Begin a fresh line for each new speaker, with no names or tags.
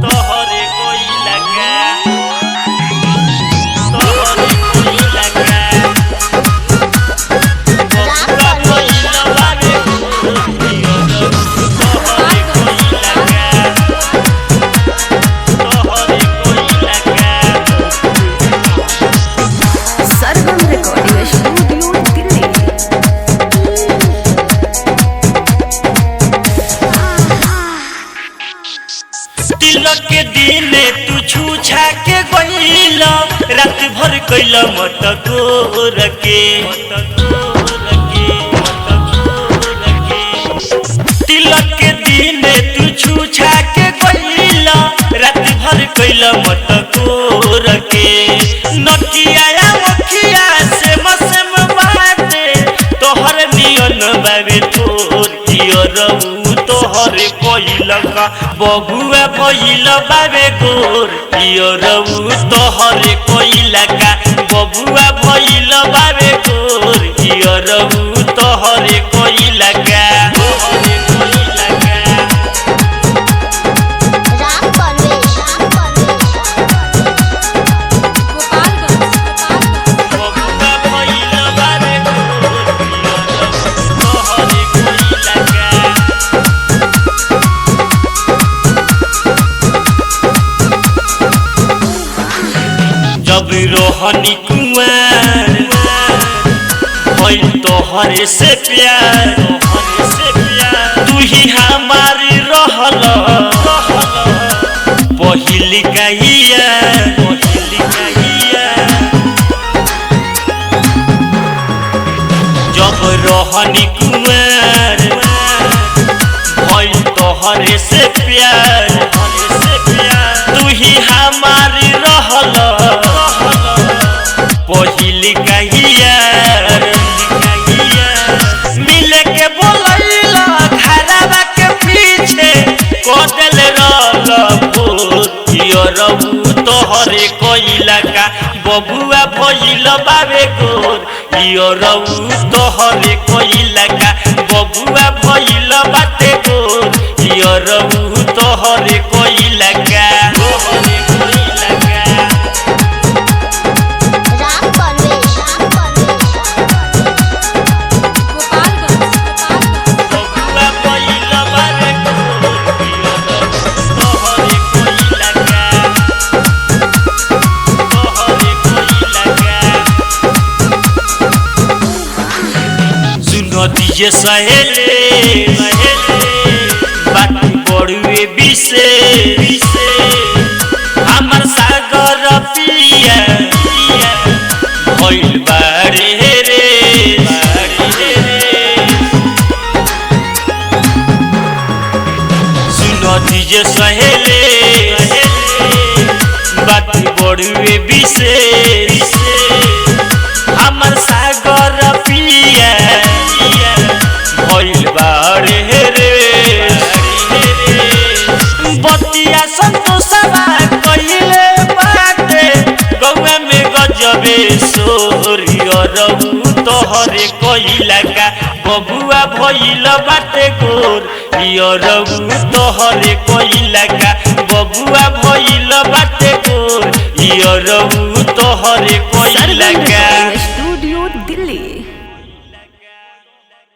तोहरे कोई लगा तोहरे कोई लगा बबुआ भइल बारे तोहरे कोई लगा तोहरे कोई लगा
सरगम रिकॉर्डिंग स्टूडियो दिल्ली।
तिलक के दिन तू छूछा के गइल रात भर कइल मत गोर के तिलक के दिन तू छूछा के गइल रात भर कइल मत गोर के नकिया मखिया से मसम बाटे तोहर नियन बाबे तोर जियरऊ तोहरे कोइल का बबुआ भइल बाबे गोर जियरऊ तोहरे कोइल का बबुआ भइल बाबे गोर जियरऊ तोहरे कोइल का तोहरे कोइल का
राम परवेश
बबुआ भइल बाबे गोर जियरऊ तोहरे कोइल का जब रोहनी कुंवर भइल तोहरे से प्यार तू ही हमारी रहल पहिली कहिया जब रोहनी कुंवर भइल तोहरे से प्यार तू ही हमारी रहल पहिली कहिया मिले के बोलैला घरवा के पीछे कोदल रहल भोर तोहरे कोइला का बबुआ भइल बाबे गोर इयरऊ तोहरे कोइला का बबुआ भइल बाटे गोर इयरऊ तोहरे कोइला का तोहरे कोइला का
राम परवेश
बबुआ भइल बाबे गोर इयरऊ तोहरे कोइला का तोहरे कोइला का सुनो दिए सहेले बात बड़ुए बिसे हमर सागर पिया भइल बारे रे सुनो दिए सहेले बात बड़ुए बिसे हमर सागर पिया भइल बारे रे बतिया संतोषवा कइले बाटे गौवा में गजबे सोरियरऊ तोहरे कोइला का बबुआ भइल बाटे गोर इयरऊ तोहरे कोइला का बबुआ भइल बाटे गोर इयरऊ तोहरे कोइला का।